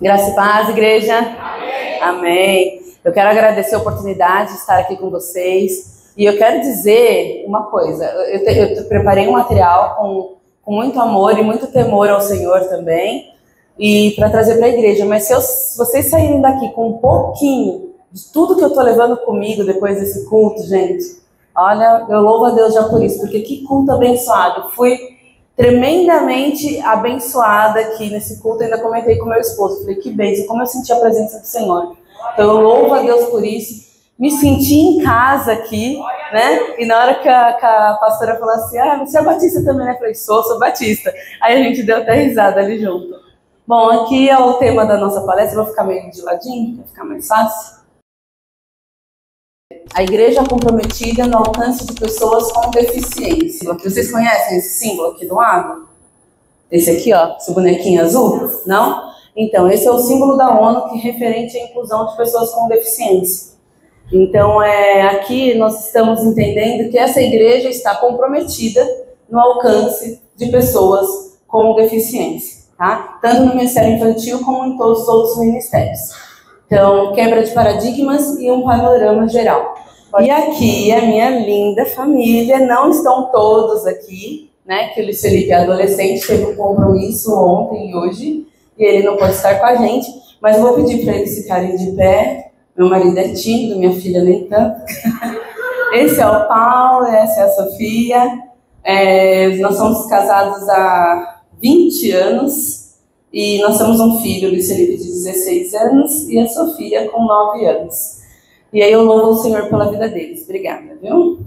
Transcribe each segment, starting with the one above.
Graça e paz, igreja. Amém. Amém. Eu quero agradecer a oportunidade de estar aqui com vocês. E eu quero dizer uma coisa. Eu preparei um material com muito amor e muito temor ao Senhor também. E para trazer para a igreja. Mas se vocês saírem daqui com um pouquinho de tudo que eu estou levando comigo depois desse culto, gente, olha, eu louvo a Deus já por isso. Porque que culto abençoado. Fui tremendamente abençoada aqui nesse culto. Ainda comentei com meu esposo, falei, que bênção, como eu senti a presença do Senhor. Então eu louvo a Deus por isso, me senti em casa aqui, né, e na hora que a pastora falou assim, você é batista também, né, eu falei, sou batista, aí a gente deu até risada ali junto. Bom, aqui é o tema da nossa palestra, vou ficar meio de ladinho, vai ficar mais fácil. A igreja comprometida no alcance de pessoas com deficiência. Vocês conhecem esse símbolo aqui do lado? Esse aqui, ó, esse bonequinho azul? Não? Então, esse é o símbolo da ONU que é referente à inclusão de pessoas com deficiência. Então, aqui nós estamos entendendo que essa igreja está comprometida no alcance de pessoas com deficiência, tá? Tanto no Ministério Infantil como em todos os outros ministérios. Então, quebra de paradigmas e um panorama geral. E aqui a minha linda família, não estão todos aqui, né? Que o Luiz Felipe é adolescente, teve um compromisso ontem e hoje, e ele não pode estar com a gente, mas vou pedir para eles ficarem de pé. Meu marido é tímido, minha filha nem tanto. Esse é o Paulo, essa é a Sofia. Nós somos casados há 20 anos. E nós temos um filho, o Luiz Felipe, de 16 anos, e a Sofia, com 9 anos. E aí eu louvo o Senhor pela vida deles. Obrigada, viu?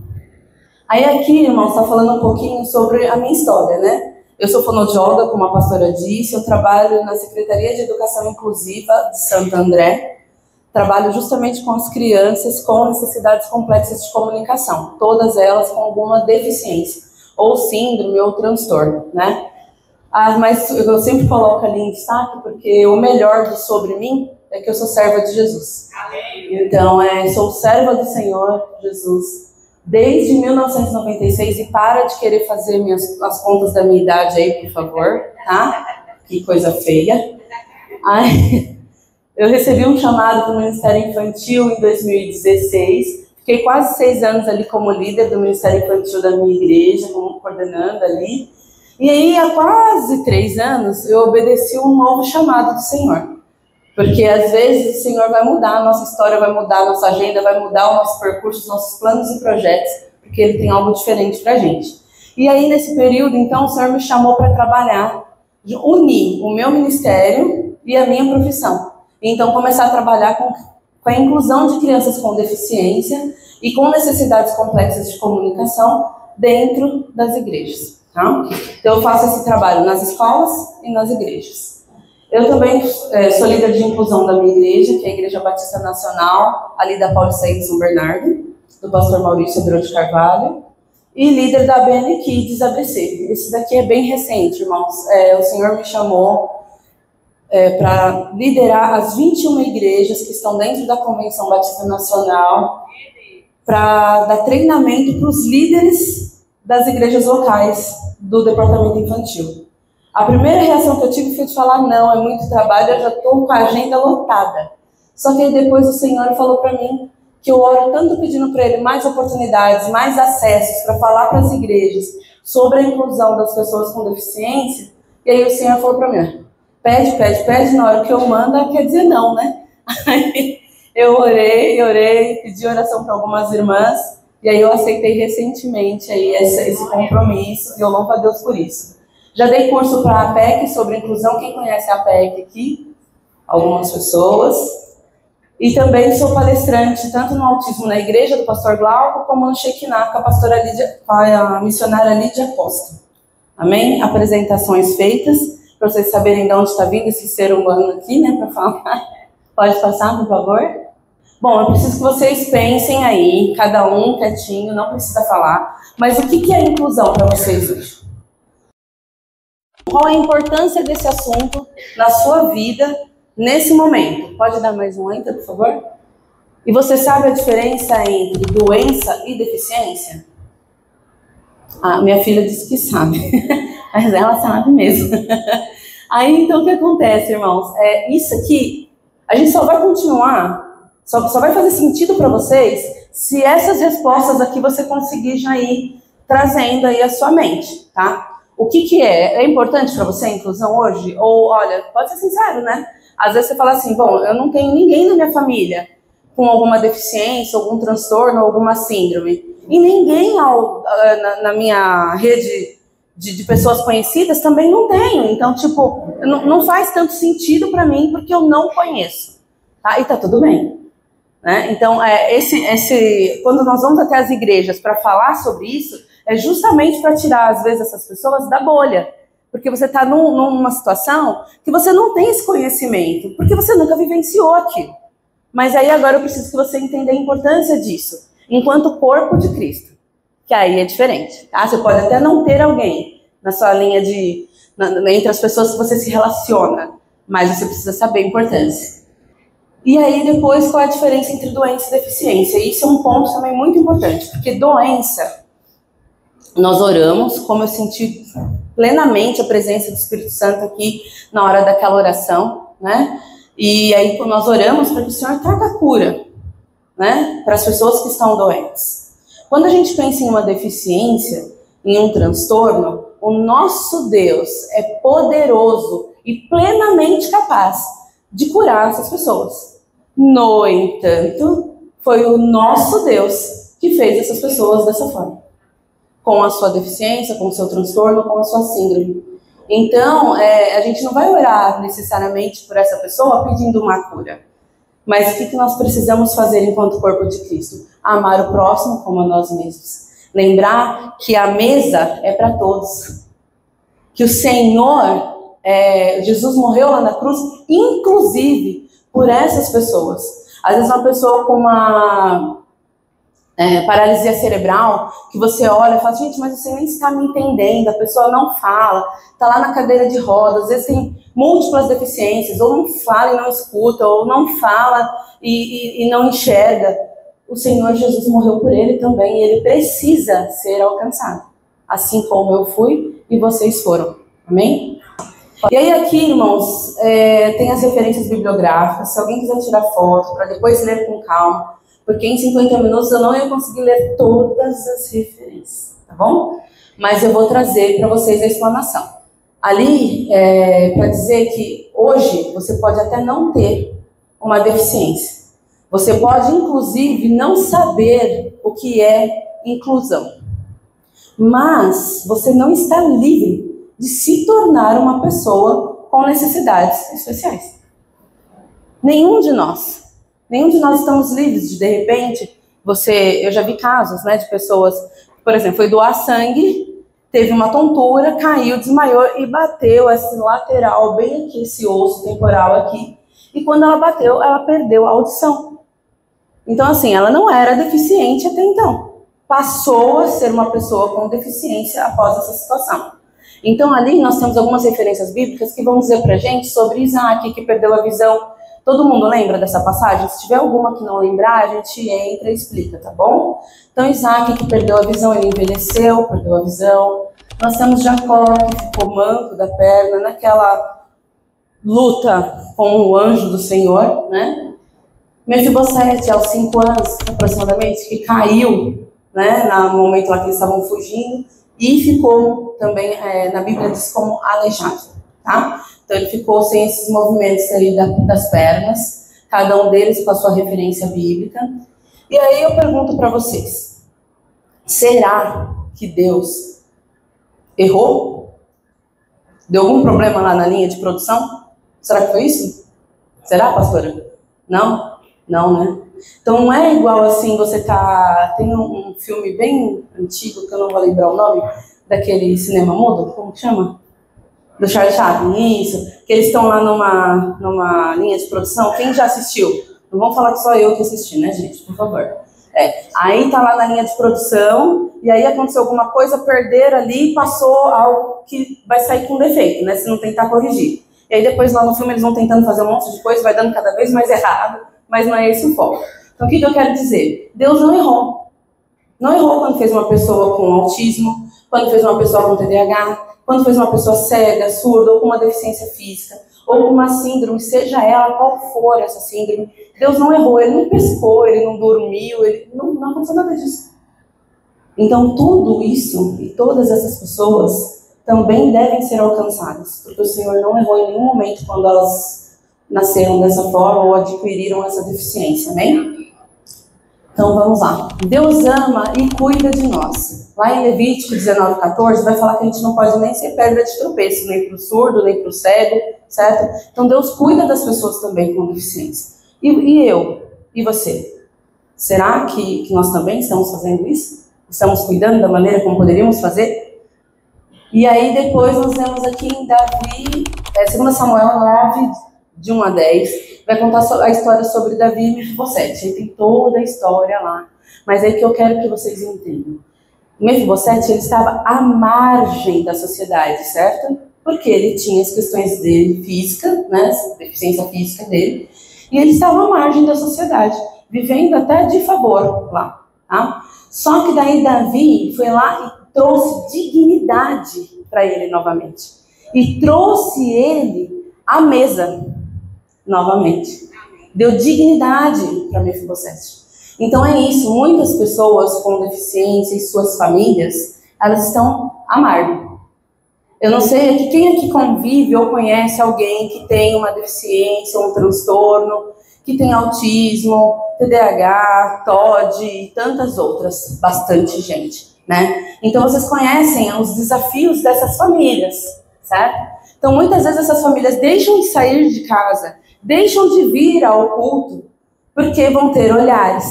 Aí aqui, irmãos, está falando um pouquinho sobre a minha história, né? Eu sou fonoaudióloga, como a pastora disse, eu trabalho na Secretaria de Educação Inclusiva de Santo André. Trabalho justamente com as crianças com necessidades complexas de comunicação, todas elas com alguma deficiência, ou síndrome, ou transtorno, né? Mas eu sempre coloco ali em destaque, porque o melhor sobre mim é que eu sou serva de Jesus. Amém. Então, sou serva do Senhor Jesus desde 1996, e para de querer fazer as contas da minha idade aí, por favor, tá? Que coisa feia. Eu recebi um chamado do Ministério Infantil em 2016, fiquei quase 6 anos ali como líder do Ministério Infantil da minha igreja, como coordenando ali. E aí, há quase 3 anos, eu obedeci um novo chamado do Senhor. Porque, às vezes, o Senhor vai mudar a nossa história, vai mudar a nossa agenda, vai mudar o nosso percurso, os nossos planos e projetos, porque Ele tem algo diferente pra gente. E aí, nesse período, então, o Senhor me chamou para trabalhar, de unir o meu ministério e a minha profissão. Então, começar a trabalhar com a inclusão de crianças com deficiência e com necessidades complexas de comunicação dentro das igrejas. Tá? Então, eu faço esse trabalho nas escolas e nas igrejas. Eu também sou líder de inclusão da minha igreja, que é a Igreja Batista Nacional, ali da Pauliceia em São Bernardo, do pastor Maurício Abreu de Carvalho, e líder da ABN Kids ABC. Esse daqui é bem recente, irmãos. O Senhor me chamou para liderar as 21 igrejas que estão dentro da Convenção Batista Nacional, para dar treinamento para os líderes das igrejas locais do departamento infantil. A primeira reação que eu tive foi de falar, não, é muito trabalho, eu já estou com a agenda lotada. Só que aí depois o Senhor falou para mim que eu oro tanto pedindo para Ele mais oportunidades, mais acessos para falar para as igrejas sobre a inclusão das pessoas com deficiência, e aí o Senhor falou para mim, pede, na hora que eu mando, quer dizer não, né? Aí eu orei, pedi oração para algumas irmãs, e aí eu aceitei recentemente aí esse compromisso, e eu louvo a Deus por isso. Já dei curso para a APEC sobre inclusão, quem conhece a APEC aqui? Algumas pessoas. E também sou palestrante, tanto no autismo na igreja do pastor Glauco, como no Shekinah, com a missionária Lídia Costa. Amém? Apresentações feitas, para vocês saberem de onde está vindo esse ser humano aqui, né, para falar. Pode passar, por favor? Bom, eu preciso que vocês pensem aí, cada um quietinho, não precisa falar, mas o que é inclusão para vocês hoje? Qual a importância desse assunto na sua vida, nesse momento? Pode dar mais um enter, por favor? E você sabe a diferença entre doença e deficiência? Minha filha disse que sabe, mas ela sabe mesmo. Aí, então, o que acontece, irmãos? Isso aqui, a gente só vai continuar, só vai fazer sentido para vocês se essas respostas aqui você conseguir já ir trazendo aí a sua mente, tá? O que é? É importante para você a inclusão hoje? Ou, olha, pode ser sincero, né? Às vezes você fala assim, bom, eu não tenho ninguém na minha família com alguma deficiência, algum transtorno, alguma síndrome. E ninguém na minha rede de pessoas conhecidas também não tenho. Então, tipo, não faz tanto sentido para mim porque eu não conheço. Tá? E tá tudo bem. Né? Então, quando nós vamos até as igrejas para falar sobre isso, é justamente para tirar, às vezes, essas pessoas da bolha. Porque você está numa situação que você não tem esse conhecimento, porque você nunca vivenciou aquilo. Mas aí agora eu preciso que você entenda a importância disso, enquanto corpo de Cristo. Que aí é diferente, tá? Você pode até não ter alguém na sua linha entre as pessoas que você se relaciona, mas você precisa saber a importância. E aí depois, qual é a diferença entre doença e deficiência? Isso é um ponto também muito importante, porque doença, nós oramos, como eu senti plenamente a presença do Espírito Santo aqui na hora daquela oração, né? E aí nós oramos para que o Senhor traga cura, né? Para as pessoas que estão doentes. Quando a gente pensa em uma deficiência, em um transtorno, o nosso Deus é poderoso e plenamente capaz de curar essas pessoas. No entanto, foi o nosso Deus que fez essas pessoas dessa forma. Com a sua deficiência, com o seu transtorno, com a sua síndrome. Então, a gente não vai orar necessariamente por essa pessoa pedindo uma cura. Mas o que nós precisamos fazer enquanto corpo de Cristo? Amar o próximo como a nós mesmos. Lembrar que a mesa é para todos. Que o Senhor, Jesus morreu lá na cruz, inclusive por essas pessoas. Às vezes uma pessoa com uma paralisia cerebral, que você olha e fala, gente, mas você nem está me entendendo, a pessoa não fala, está lá na cadeira de rodas, às vezes tem múltiplas deficiências, ou não fala e não escuta, ou não fala e não enxerga. O Senhor Jesus morreu por ele também, e ele precisa ser alcançado, assim como eu fui e vocês foram. Amém? E aí aqui, irmãos, tem as referências bibliográficas, se alguém quiser tirar foto, para depois ler com calma, porque em 50 minutos eu não ia conseguir ler todas as referências, tá bom? Mas eu vou trazer para vocês a explanação. Ali, para dizer que hoje você pode até não ter uma deficiência. Você pode, inclusive, não saber o que é inclusão. Mas você não está livre de se tornar uma pessoa com necessidades especiais. Nenhum de nós estamos livres de repente, eu já vi casos, né, de pessoas, por exemplo, foi doar sangue, teve uma tontura, caiu, desmaiou e bateu esse lateral, bem aqui, esse osso temporal aqui. E quando ela bateu, ela perdeu a audição. Então, assim, ela não era deficiente até então. Passou a ser uma pessoa com deficiência após essa situação. Então, ali nós temos algumas referências bíblicas que vão dizer pra gente sobre Isaac, que perdeu a visão. Todo mundo lembra dessa passagem? Se tiver alguma que não lembrar, a gente entra e explica, tá bom? Então, Isaac, que perdeu a visão, ele envelheceu, perdeu a visão. Nós temos Jacó, que ficou manco da perna, naquela luta com o anjo do Senhor, né? Mefibosete, aos 5 anos, aproximadamente, que caiu, né, no momento lá que eles estavam fugindo, e ficou também, na Bíblia diz como aleijado, tá? Então ele ficou sem esses movimentos aí das pernas, cada um deles com a sua referência bíblica. E aí eu pergunto para vocês, será que Deus errou? Deu algum problema lá na linha de produção? Será que foi isso? Será, pastora? Não? Não, né? Então não é igual assim, tem um filme bem antigo, que eu não vou lembrar o nome, daquele cinema mudo, como que chama? Do Charlie Chaplin, isso, que eles estão lá numa linha de produção. Quem já assistiu? Não vamos falar que só eu que assisti, né, gente? Por favor. Aí tá lá na linha de produção, e aí aconteceu alguma coisa, perderam ali, passou algo que vai sair com defeito, né, se não tentar corrigir. E aí depois lá no filme eles vão tentando fazer um monte de coisa, vai dando cada vez mais errado, mas não é esse o foco. Então o que eu quero dizer? Deus não errou. Não errou quando fez uma pessoa com autismo, quando fez uma pessoa com TDAH, quando fez uma pessoa cega, surda ou com uma deficiência física, ou com uma síndrome, seja ela qual for essa síndrome. Deus não errou, Ele não pescou, Ele não dormiu, Ele não aconteceu nada disso. Então tudo isso e todas essas pessoas também devem ser alcançadas, porque o Senhor não errou em nenhum momento quando elas nasceram dessa forma ou adquiriram essa deficiência, amém? Então vamos lá. Deus ama e cuida de nós. Lá em Levítico 19:14 vai falar que a gente não pode nem ser pedra de tropeço, nem para o surdo, nem para o cego, certo? Então Deus cuida das pessoas também com deficiência. E eu? E você? Será que nós também estamos fazendo isso? Estamos cuidando da maneira como poderíamos fazer? E aí depois nós vemos aqui em Davi, 2 Samuel 9, de 1 a 10, vai contar a história sobre Davi e Mefibosete. Aí tem toda a história lá. Mas é que eu quero que vocês entendam. Mefibosete, ele estava à margem da sociedade, certo? Porque ele tinha as questões dele físicas, né? A deficiência física dele. E ele estava à margem da sociedade, vivendo até de favor lá, tá? Só que daí Davi foi lá e trouxe dignidade para ele novamente. E trouxe ele à mesa novamente. Deu dignidade para Mefibosete. Então é isso, muitas pessoas com deficiência e suas famílias, elas estão à margem. Eu não sei aqui, quem aqui convive ou conhece alguém que tem uma deficiência, um transtorno, que tem autismo, TDAH, TOD e tantas outras, bastante gente, né? Então vocês conhecem os desafios dessas famílias, certo? Então muitas vezes essas famílias deixam de sair de casa, deixam de vir ao culto, porque vão ter olhares,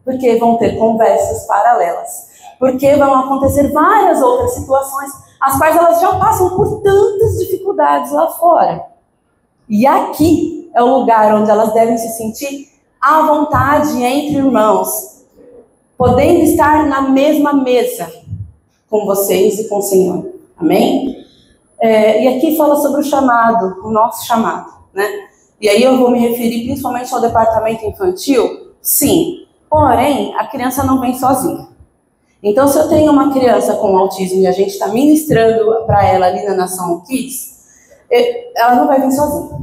porque vão ter conversas paralelas, porque vão acontecer várias outras situações, as quais elas já passam por tantas dificuldades lá fora. E aqui é o lugar onde elas devem se sentir à vontade entre irmãos, podendo estar na mesma mesa com vocês e com o Senhor. Amém? E aqui fala sobre o chamado, o nosso chamado, né? E aí eu vou me referir principalmente ao departamento infantil, sim. Porém, a criança não vem sozinha. Então, se eu tenho uma criança com autismo e a gente está ministrando para ela ali na Nação Kids, ela não vai vir sozinha.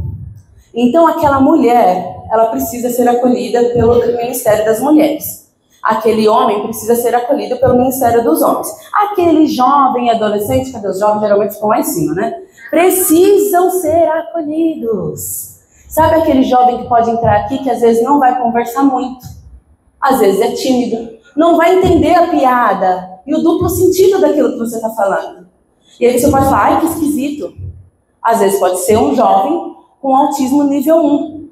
Então, aquela mulher, ela precisa ser acolhida pelo Ministério das Mulheres. Aquele homem precisa ser acolhido pelo Ministério dos Homens. Aquele jovem adolescente, cadê os jovens? Geralmente ficam lá em cima, né? Precisam ser acolhidos. Sabe aquele jovem que pode entrar aqui que às vezes não vai conversar muito? Às vezes é tímido, não vai entender a piada e o duplo sentido daquilo que você está falando. E aí você pode falar, ai, que esquisito. Às vezes pode ser um jovem com autismo nível 1,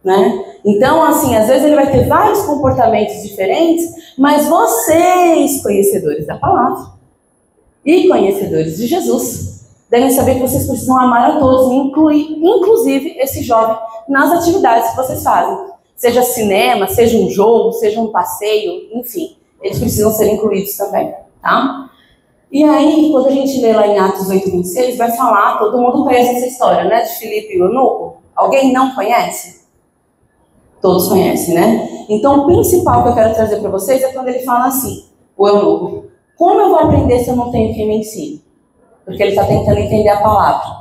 né? Então, assim, às vezes ele vai ter vários comportamentos diferentes, mas vocês, conhecedores da palavra e conhecedores de Jesus, devem saber que vocês precisam amar a todos e incluir, inclusive, esse jovem nas atividades que vocês fazem. Seja cinema, seja um jogo, seja um passeio, enfim, eles precisam ser incluídos também, tá? E aí, quando a gente lê lá em Atos 8:26, vai falar, todo mundo conhece essa história, né, de Filipe e o eunuco? Alguém não conhece? Todos conhecem, né? Então, o principal que eu quero trazer para vocês é quando ele fala assim, o eunuco, como eu vou aprender se eu não tenho quem me ensine? Porque ele está tentando entender a palavra,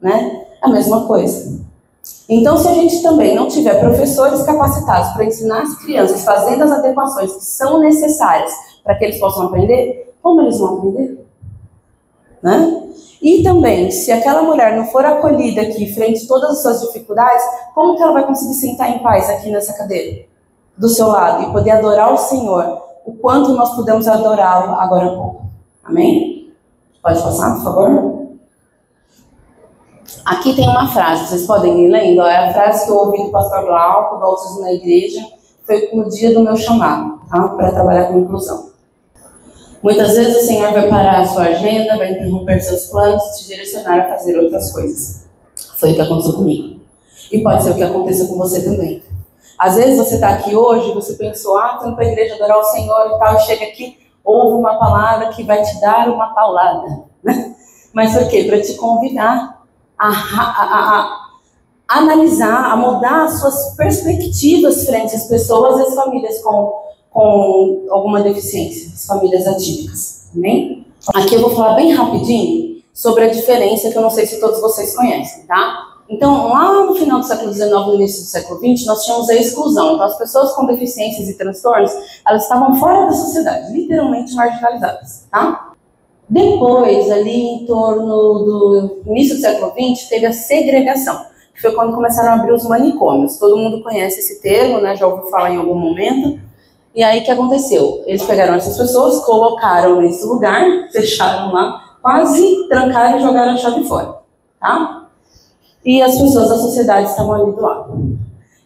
né? A mesma coisa. Então, se a gente também não tiver professores capacitados para ensinar as crianças, fazendo as adequações que são necessárias para que eles possam aprender, como eles vão aprender? Né? E também, se aquela mulher não for acolhida aqui frente a todas as suas dificuldades, como que ela vai conseguir sentar em paz aqui nessa cadeira, do seu lado, e poder adorar o Senhor, o quanto nós podemos adorá-lo agora há pouco? Amém? Pode passar, por favor? Aqui tem uma frase, vocês podem ir lendo, é a frase que eu ouvi do pastor Glauco, do autismo na igreja, foi no dia do meu chamado, tá? Para trabalhar com inclusão. Muitas vezes o Senhor vai parar a sua agenda, vai interromper seus planos, te direcionar a fazer outras coisas. Foi o que aconteceu comigo. E pode ser o que aconteça com você também. Às vezes você está aqui hoje, você pensou, estou indo para a igreja adorar o Senhor e tal, e chega aqui, ouve uma palavra que vai te dar uma paulada, né? Mas por quê? Para te convidar a analisar, a mudar as suas perspectivas frente às pessoas e às famílias com alguma deficiência, as famílias atípicas, amém? Aqui eu vou falar bem rapidinho sobre a diferença que eu não sei se todos vocês conhecem, tá? Então, lá no final do século XIX, no início do século XX, nós tínhamos a exclusão. Então, as pessoas com deficiências e transtornos, elas estavam fora da sociedade, literalmente marginalizadas, tá? Depois, ali em torno do início do século XX, teve a segregação, que foi quando começaram a abrir os manicômios. Todo mundo conhece esse termo, né? Já ouviu falar em algum momento. E aí, o que aconteceu? Eles pegaram essas pessoas, colocaram nesse lugar, fecharam lá, quase trancaram e jogaram a chave fora, tá? E as pessoas da sociedade estavam ali do lado.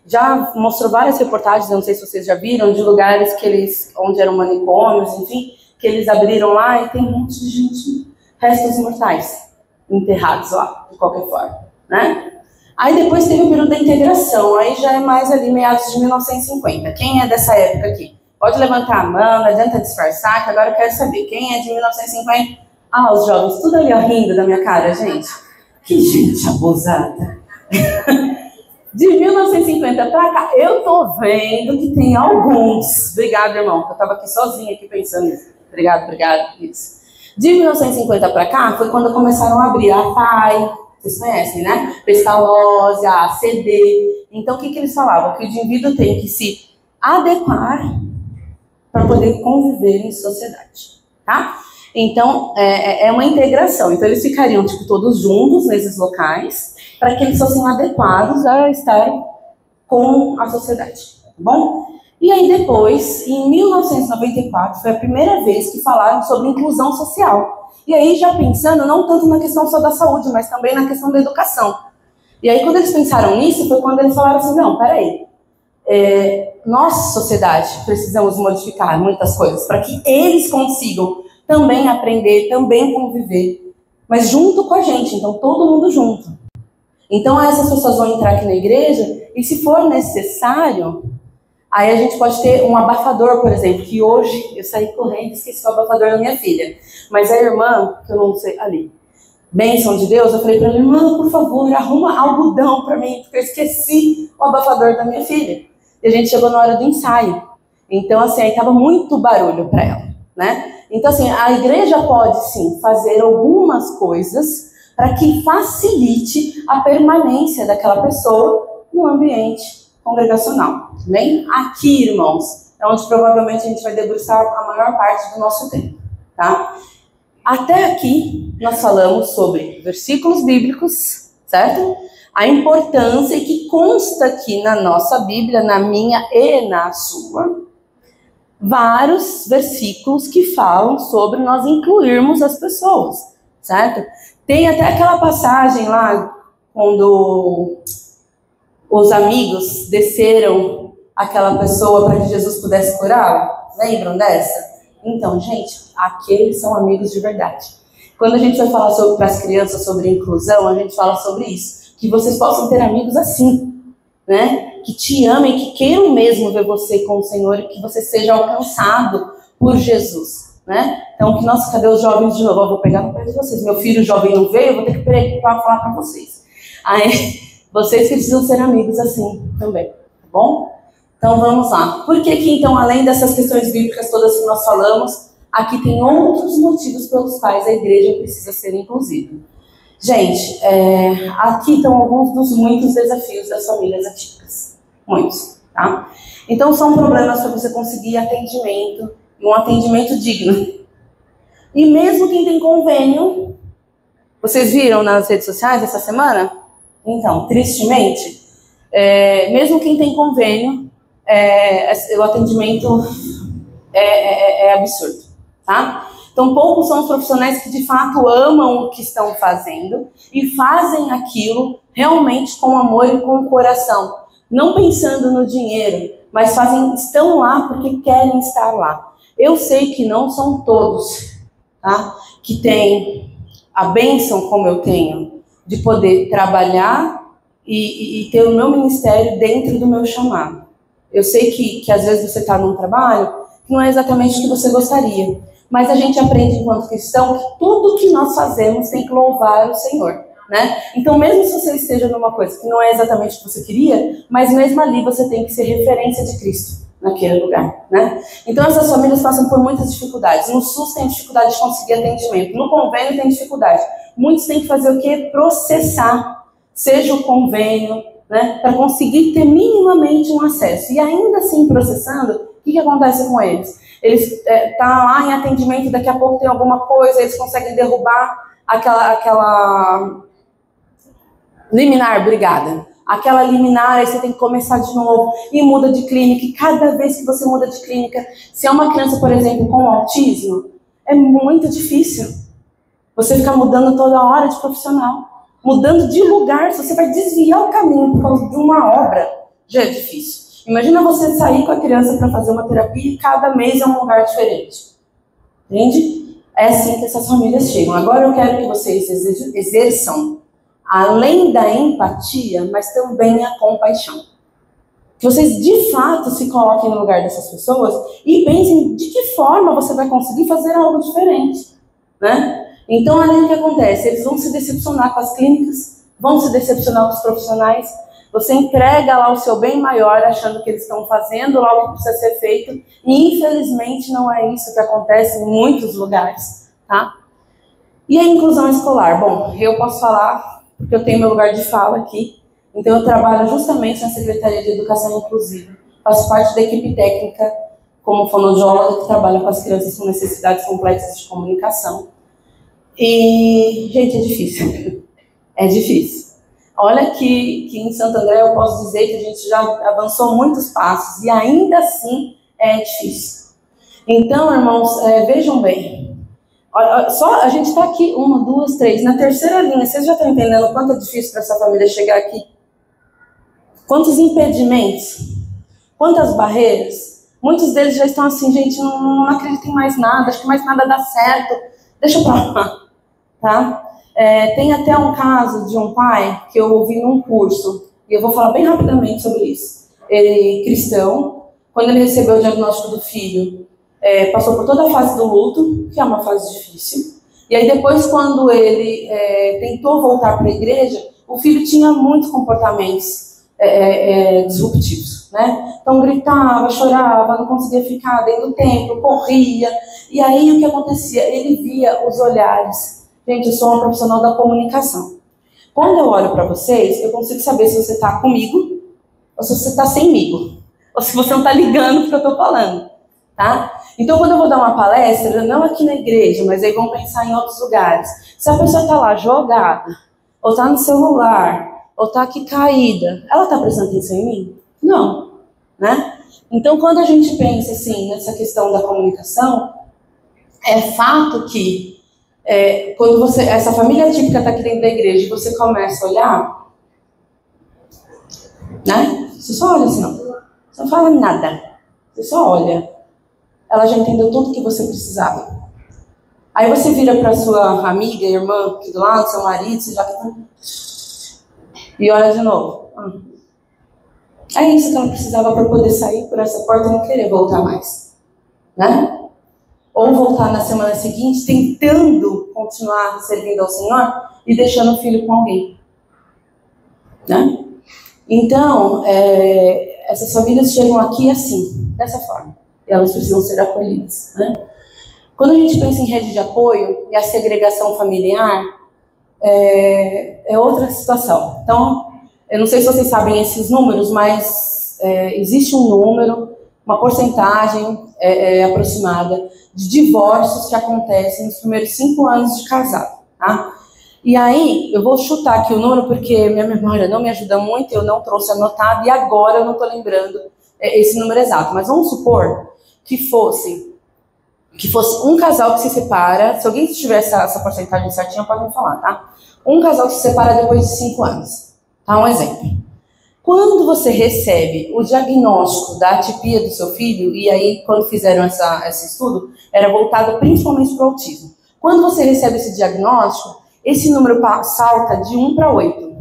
Já mostrou várias reportagens, não sei se vocês já viram, de lugares que eles, onde eram manicômios, enfim, que eles abriram lá e tem um monte de gente, restos mortais, enterrados lá, de qualquer forma, né? Aí depois teve o período da integração, aí já é mais ali meados de 1950. Quem é dessa época aqui? Pode levantar a mão, não adianta disfarçar, que agora eu quero saber. Quem é de 1950? Ah, os jovens, tudo ali ó, rindo da minha cara, gente. Que gente abusada. De 1950 pra cá, eu tô vendo que tem alguns. Obrigado, irmão, que eu tava aqui sozinha aqui pensando nisso. Obrigado, isso. De 1950 pra cá, foi quando começaram a abrir a PAI, vocês conhecem, né? Pestalozzi, a ACD. Então, o que eles falavam? Que o indivíduo tem que se adequar para poder conviver em sociedade, tá? Então, é uma integração. Então, eles ficariam, tipo, todos juntos nesses locais para que eles fossem adequados a estar com a sociedade, tá bom? E aí, depois, em 1994, foi a primeira vez que falaram sobre inclusão social. E aí, já pensando não tanto na questão só da saúde, mas também na questão da educação. E aí, quando eles pensaram nisso, foi quando eles falaram assim, não, peraí, nós, sociedade, precisamos modificar muitas coisas para que eles consigam também aprender, também conviver, mas junto com a gente, então todo mundo junto. Então essas pessoas vão entrar aqui na igreja e se for necessário, aí a gente pode ter um abafador, por exemplo, que hoje eu saí correndo e esqueci o abafador da minha filha, mas a irmã, que eu não sei, ali, bênção de Deus, eu falei para ela, irmã, por favor, arruma algodão para mim, porque eu esqueci o abafador da minha filha. E a gente chegou na hora do ensaio. Então, assim, aí tava muito barulho para ela, né? Então, assim, a igreja pode, sim, fazer algumas coisas para que facilite a permanência daquela pessoa no ambiente congregacional. Bem, aqui, irmãos, é onde provavelmente a gente vai debruçar a maior parte do nosso tempo, tá? Até aqui, nós falamos sobre versículos bíblicos, certo? A importância que consta aqui na nossa Bíblia, na minha e na sua, vários versículos que falam sobre nós incluirmos as pessoas, certo? Tem até aquela passagem lá, quando os amigos desceram aquela pessoa para que Jesus pudesse curá-la. Lembram dessa? Então, gente, aqueles são amigos de verdade. Quando a gente vai falar para as crianças sobre inclusão, a gente fala sobre isso. Que vocês possam ter amigos assim, né? Que te amem, que queiram mesmo ver você com o Senhor e que você seja alcançado por Jesus, né? Então, nossa, cadê os jovens de novo? Eu vou pegar no pé de vocês. Meu filho jovem não veio, eu vou ter que falar para vocês. Aí, vocês precisam ser amigos assim também, tá bom? Então, vamos lá. Por que que, então, além dessas questões bíblicas todas que nós falamos, aqui tem outros motivos pelos quais a igreja precisa ser inclusiva? Gente, aqui estão alguns dos muitos desafios das famílias atípicas. Muitos, tá? Então, são problemas para você conseguir atendimento, um atendimento digno. E mesmo quem tem convênio, vocês viram nas redes sociais essa semana? Então, tristemente, mesmo quem tem convênio, o atendimento é absurdo, tá? Então, poucos são os profissionais que de fato amam o que estão fazendo e fazem aquilo realmente com amor e com o coração, não pensando no dinheiro, mas estão lá porque querem estar lá. Eu sei que não são todos, tá? Que têm a bênção como eu tenho, de poder trabalhar e ter o meu ministério dentro do meu chamado. Eu sei que às vezes você está num trabalho que não é exatamente o que você gostaria. Mas a gente aprende enquanto cristão que tudo que nós fazemos tem que louvar o Senhor, né? Então, mesmo se você esteja numa coisa que não é exatamente o que você queria, mas mesmo ali você tem que ser referência de Cristo. naquele lugar, né? Então essas famílias passam por muitas dificuldades. No SUS tem dificuldade de conseguir atendimento, no convênio tem dificuldade. Muitos têm que fazer o quê? Processar, seja o convênio, né? Para conseguir ter minimamente um acesso. E ainda assim processando, o que acontece com eles? Eles tá lá em atendimento, daqui a pouco tem alguma coisa, eles conseguem derrubar aquela liminar, obrigada. Aquela liminar, aí você tem que começar de novo e muda de clínica. E cada vez que você muda de clínica, se é uma criança, por exemplo, com autismo, é muito difícil. Você ficar mudando toda hora de profissional, mudando de lugar, se você vai desviar o caminho por causa de uma obra, já é difícil. Imagina você sair com a criança para fazer uma terapia e cada mês é um lugar diferente. Entende? É assim que essas famílias chegam. Agora eu quero que vocês exerçam, além da empatia, mas também a compaixão. Que vocês, de fato, se coloquem no lugar dessas pessoas e pensem de que forma você vai conseguir fazer algo diferente, né? Então, ali o que acontece? Eles vão se decepcionar com as clínicas, vão se decepcionar com os profissionais. Você entrega lá o seu bem maior, achando que eles estão fazendo lá o que precisa ser feito, e infelizmente não é isso que acontece em muitos lugares, tá? E a inclusão escolar? Bom, eu posso falar porque eu tenho meu lugar de fala aqui. Então, eu trabalho justamente na Secretaria de Educação Inclusiva. Faço parte da equipe técnica como fonoaudióloga que trabalha com as crianças com necessidades complexas de comunicação. E, gente, é difícil. É difícil. Olha que em Santo André eu posso dizer que a gente já avançou muitos passos e ainda assim é difícil. Então, irmãos, vejam bem. Olha, só a gente está aqui, 1, 2, 3, na terceira linha. Vocês já estão entendendo o quanto é difícil para essa família chegar aqui? Quantos impedimentos? Quantas barreiras? Muitos deles já estão assim, gente, não acredito em mais nada, acho que mais nada dá certo, deixa pra lá, tá? Tem até um caso de um pai que eu ouvi num curso, e eu vou falar bem rapidamente sobre isso. Ele, cristão, quando ele recebeu o diagnóstico do filho, passou por toda a fase do luto, que é uma fase difícil, e aí depois, quando ele tentou voltar para a igreja, o filho tinha muitos comportamentos disruptivos, né? Então gritava, chorava, não conseguia ficar dentro do templo, corria, e aí o que acontecia? Ele via os olhares. Gente, eu sou uma profissional da comunicação. Quando eu olho para vocês, eu consigo saber se você está comigo ou se você está semigo, ou se você não está ligando porque eu estou falando, tá? Então, quando eu vou dar uma palestra, não aqui na igreja, mas aí vamos pensar em outros lugares. Se a pessoa está lá jogada, ou está no celular, ou está aqui caída, ela está prestando atenção em mim? Não, né? Então, quando a gente pensa assim nessa questão da comunicação, é fato que quando essa família típica está aqui dentro da igreja e você começa a olhar, né? Você só olha assim, não. Você não fala nada. Você só olha. Ela já entendeu tudo que você precisava. Aí você vira para sua amiga, irmã, aqui do lado, seu marido, você já tá... E olha de novo. É isso que ela precisava para poder sair por essa porta e não querer voltar mais, né? Ou voltar na semana seguinte tentando continuar servindo ao Senhor e deixando o filho com alguém, né? Então, essas famílias chegam aqui assim, dessa forma. E elas precisam ser acolhidas, né? Quando a gente pensa em rede de apoio e a segregação familiar, é outra situação. Então, eu não sei se vocês sabem esses números, mas existe um número, uma porcentagem aproximada de divórcios que acontecem nos primeiros 5 anos de casado, tá? E aí, eu vou chutar aqui o número porque minha memória não me ajuda muito, eu não trouxe anotado e agora eu não estou lembrando esse número exato. Mas vamos supor que fosse um casal que se separa, se alguém tiver essa porcentagem certinha, pode me falar, tá? Um casal que se separa depois de 5 anos, tá? Um exemplo. Quando você recebe o diagnóstico da atipia do seu filho, e aí quando fizeram esse estudo, era voltado principalmente para o autismo. Quando você recebe esse diagnóstico, esse número salta de 1 para 8.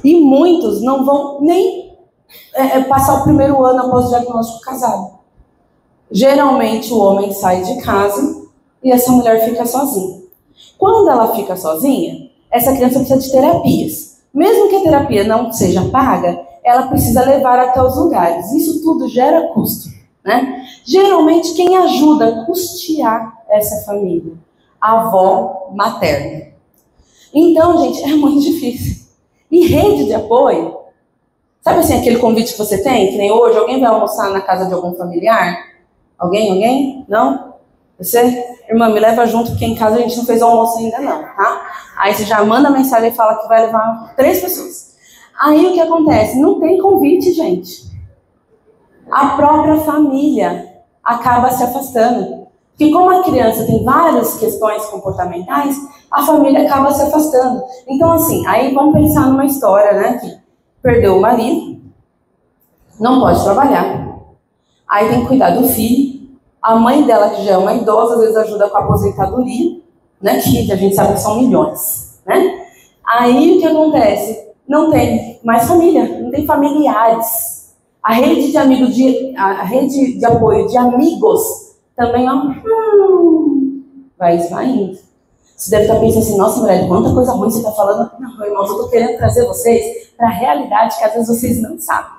E muitos não vão nem passar o primeiro ano após o diagnóstico casado. Geralmente o homem sai de casa e essa mulher fica sozinha. Quando ela fica sozinha, essa criança precisa de terapias. Mesmo que a terapia não seja paga, ela precisa levar até os lugares. Isso tudo gera custo, né? Geralmente, quem ajuda a custear essa família? A avó materna. Então, gente, é muito difícil. E rede de apoio, sabe assim, aquele convite que você tem, que nem hoje, alguém vai almoçar na casa de algum familiar? Alguém? Não? Você? Irmã, me leva junto, porque em casa a gente não fez almoço ainda não, tá? Aí você já manda mensagem e fala que vai levar 3 pessoas. Aí o que acontece? Não tem convite, gente. A própria família acaba se afastando. Porque como a criança tem várias questões comportamentais, a família acaba se afastando. Então assim, aí vamos pensar numa história, né? Que perdeu o marido, não pode trabalhar, aí tem que cuidar do filho. A mãe dela, que já é uma idosa, às vezes ajuda com a aposentadoria, né, que a gente sabe que são milhões, né? Aí o que acontece? Não tem mais família, não tem familiares. A rede de apoio de amigos também vai esvaindo. Você deve estar pensando assim, nossa, Mirelle, quanta coisa ruim você está falando. Não, meu irmão, eu estou querendo trazer vocês para a realidade que às vezes vocês não sabem.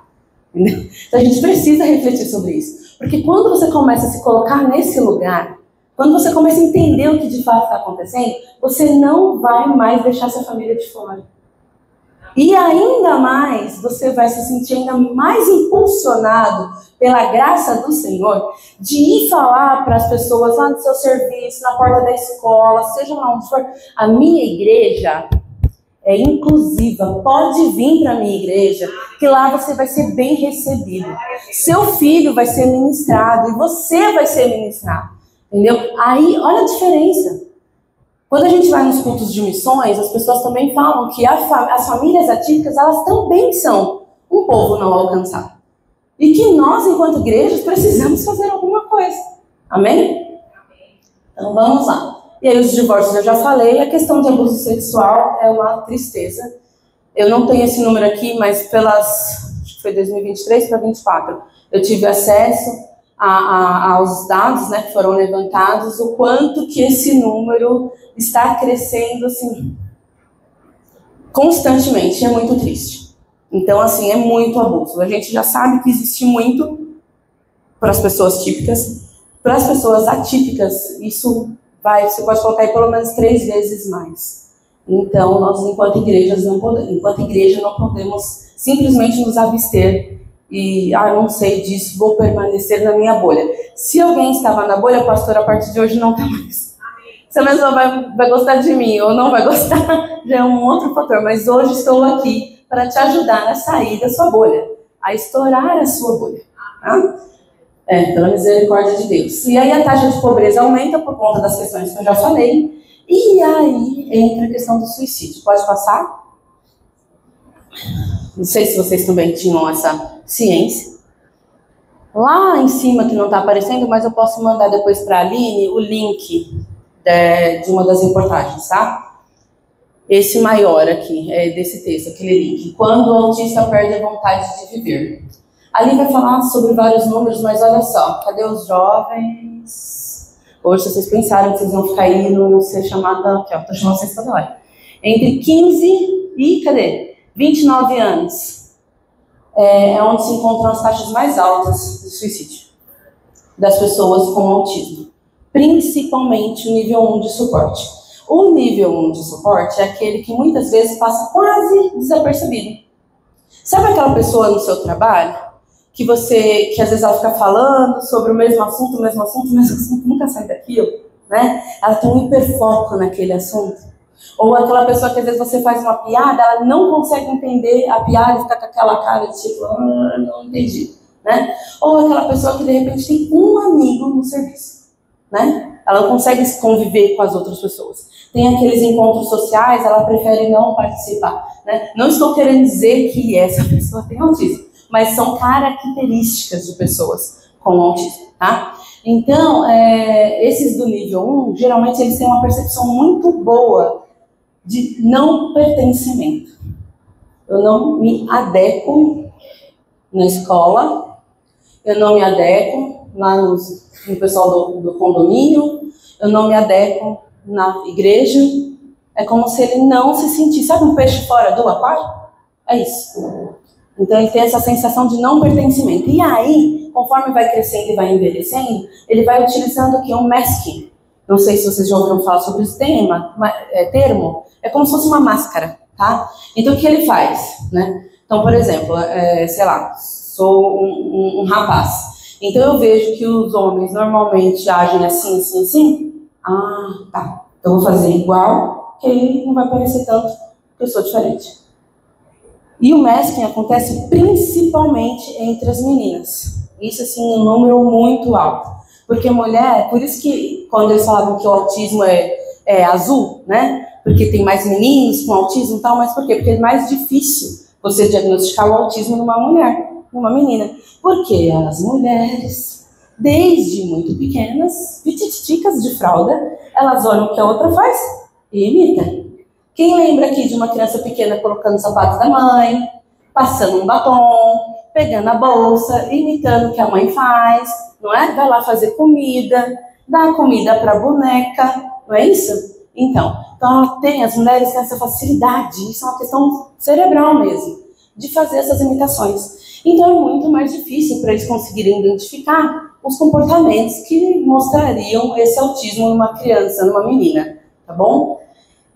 Entendeu? Então a gente precisa refletir sobre isso. Porque quando você começa a se colocar nesse lugar, quando você começa a entender o que de fato está acontecendo, você não vai mais deixar sua família de fora. E ainda mais, você vai se sentir ainda mais impulsionado pela graça do Senhor de ir falar para as pessoas lá no seu serviço, na porta da escola, seja lá onde for. A minha igreja é inclusiva, pode vir para a minha igreja, que lá você vai ser bem recebido. Seu filho vai ser ministrado e você vai ser ministrado, entendeu? Aí, olha a diferença. Quando a gente vai nos cultos de missões, as pessoas também falam que as famílias atípicas, elas também são um povo não alcançado. E que nós, enquanto igrejas, precisamos fazer alguma coisa. Amém? Então, vamos lá. E aí os divórcios eu já falei, a questão de abuso sexual é uma tristeza. Eu não tenho esse número aqui, mas acho que foi 2023 para 2024, eu tive acesso aos dados, né, que foram levantados, o quanto que esse número está crescendo, assim, constantemente, é muito triste. Então, assim, é muito abuso. A gente já sabe que existe muito para as pessoas típicas, para as pessoas atípicas, você pode colocar aí pelo menos 3 vezes mais. Então, nós, enquanto igreja, não podemos simplesmente nos abster e, não sei disso, vou permanecer na minha bolha. Se alguém estava na bolha, pastor, a partir de hoje não está mais. Se a pessoa vai gostar de mim ou não vai gostar, já é um outro fator. Mas hoje estou aqui para te ajudar a sair da sua bolha, a estourar a sua bolha. Tá? Pela misericórdia de Deus. E aí a taxa de pobreza aumenta por conta das questões que eu já falei. E aí entra a questão do suicídio. Pode passar? Não sei se vocês também tinham essa ciência. Lá em cima, que não está aparecendo, mas eu posso mandar depois para a Aline o link de uma das reportagens, tá? Esse maior aqui, desse texto, aquele link. Quando o autista perde a vontade de viver. Ali vai falar sobre vários números, mas olha só, cadê os jovens? Hoje, se vocês pensaram que vocês vão ficar aí no ser chamada, aqui ó, estou chamando vocês toda hora. Entre 15 e, 29 anos, é onde se encontram as taxas mais altas de suicídio das pessoas com autismo. Principalmente o nível 1 de suporte. O nível 1 de suporte é aquele que muitas vezes passa quase desapercebido. Sabe aquela pessoa no seu trabalho que às vezes ela fica falando sobre o mesmo assunto, nunca sai daquilo, né? Ela tem um hiperfoco naquele assunto. Ou aquela pessoa que às vezes você faz uma piada, ela não consegue entender a piada e fica com aquela cara de tipo, não entendi, né? Ou aquela pessoa que de repente tem um amigo no serviço, né? Ela não consegue se conviver com as outras pessoas. Tem aqueles encontros sociais, ela prefere não participar, né? Não estou querendo dizer que essa pessoa tem autismo, mas são características de pessoas com autismo, tá? Então, esses do nível 1, geralmente eles têm uma percepção muito boa de não pertencimento. Eu não me adequo na escola, eu não me adequo lá no pessoal do condomínio, eu não me adequo na igreja. É como se ele não se sentisse, sabe um peixe fora do aquário? É isso. Então ele tem essa sensação de não pertencimento. E aí, conforme vai crescendo e vai envelhecendo, ele vai utilizando aqui um masking. Não sei se vocês já ouviram falar sobre esse termo. É como se fosse uma máscara, tá? Então o que ele faz, né? Então, por exemplo, sei lá, sou um rapaz. Então eu vejo que os homens normalmente agem assim, assim, assim. Ah, tá. Eu vou fazer igual, que aí não vai parecer tanto que eu sou diferente. E o masking acontece principalmente entre as meninas. Isso, assim, um número muito alto. Porque mulher, por isso que quando eles falavam que o autismo é azul, né? Porque tem mais meninos com autismo e tal, mas por quê? Porque é mais difícil você diagnosticar o autismo numa mulher, numa menina. Porque as mulheres, desde muito pequenas, pititicas de fralda, elas olham o que a outra faz e imitam. Quem lembra aqui de uma criança pequena colocando o sapato da mãe, passando um batom, pegando a bolsa, imitando o que a mãe faz, não é? Vai lá fazer comida, dá comida para a boneca, não é isso? Então as mulheres têm essa facilidade, isso é uma questão cerebral mesmo, de fazer essas imitações. Então é muito mais difícil para eles conseguirem identificar os comportamentos que mostrariam esse autismo numa criança, numa menina, tá bom?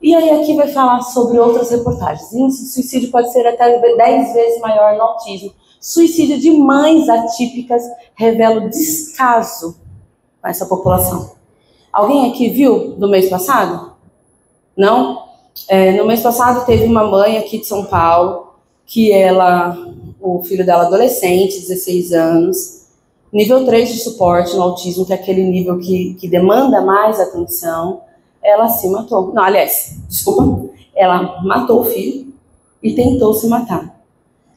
E aí aqui vai falar sobre outras reportagens. Índice de suicídio pode ser até 10 vezes maior no autismo. Suicídio de mães atípicas revela o descaso com essa população. Alguém aqui viu do mês passado? Não? No mês passado teve uma mãe aqui de São Paulo, que o filho dela adolescente, 16 anos, nível 3 de suporte no autismo, que é aquele nível que demanda mais atenção, ela se matou. Não, aliás, desculpa, ela matou o filho e tentou se matar.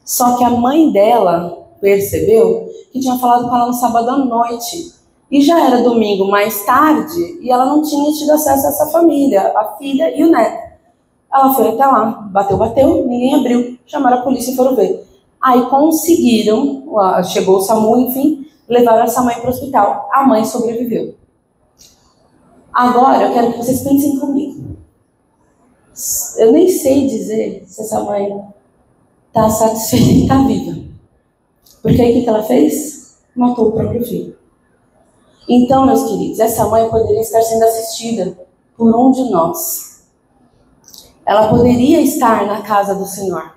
Só que a mãe dela percebeu que tinha falado com ela no sábado à noite. E já era domingo mais tarde e ela não tinha tido acesso a essa família, a filha e o neto. Ela foi até lá, bateu, ninguém abriu. Chamaram a polícia e foram ver. Aí conseguiram, chegou o SAMU, enfim, levaram essa mãe para o hospital. A mãe sobreviveu. Agora eu quero que vocês pensem comigo. Eu nem sei dizer se essa mãe está satisfeita e está viva. Porque aí o que ela fez? Matou o próprio filho. Então, meus queridos, essa mãe poderia estar sendo assistida por um de nós. Ela poderia estar na casa do Senhor.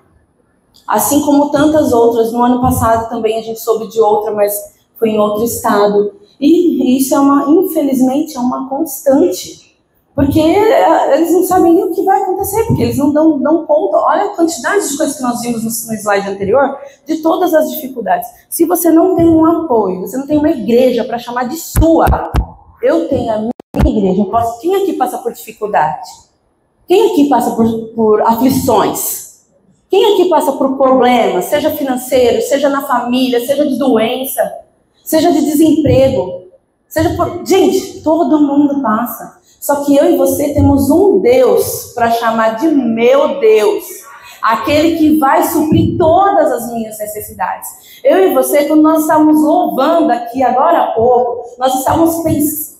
Assim como tantas outras. No ano passado também a gente soube de outra, mas foi em outro estado. E isso infelizmente, é uma constante. Porque eles não sabem nem o que vai acontecer, porque eles não dão conta. Olha a quantidade de coisas que nós vimos no slide anterior, de todas as dificuldades. Se você não tem um apoio, você não tem uma igreja para chamar de sua, eu tenho a minha igreja. Quem aqui passa por dificuldade? Quem aqui passa por aflições? Quem aqui passa por problemas, seja financeiro, seja na família, seja de doença, seja de desemprego, Gente, todo mundo passa. Só que eu e você temos um Deus para chamar de meu Deus. Aquele que vai suprir todas as minhas necessidades. Eu e você, quando nós estávamos louvando aqui agora há pouco, nós estávamos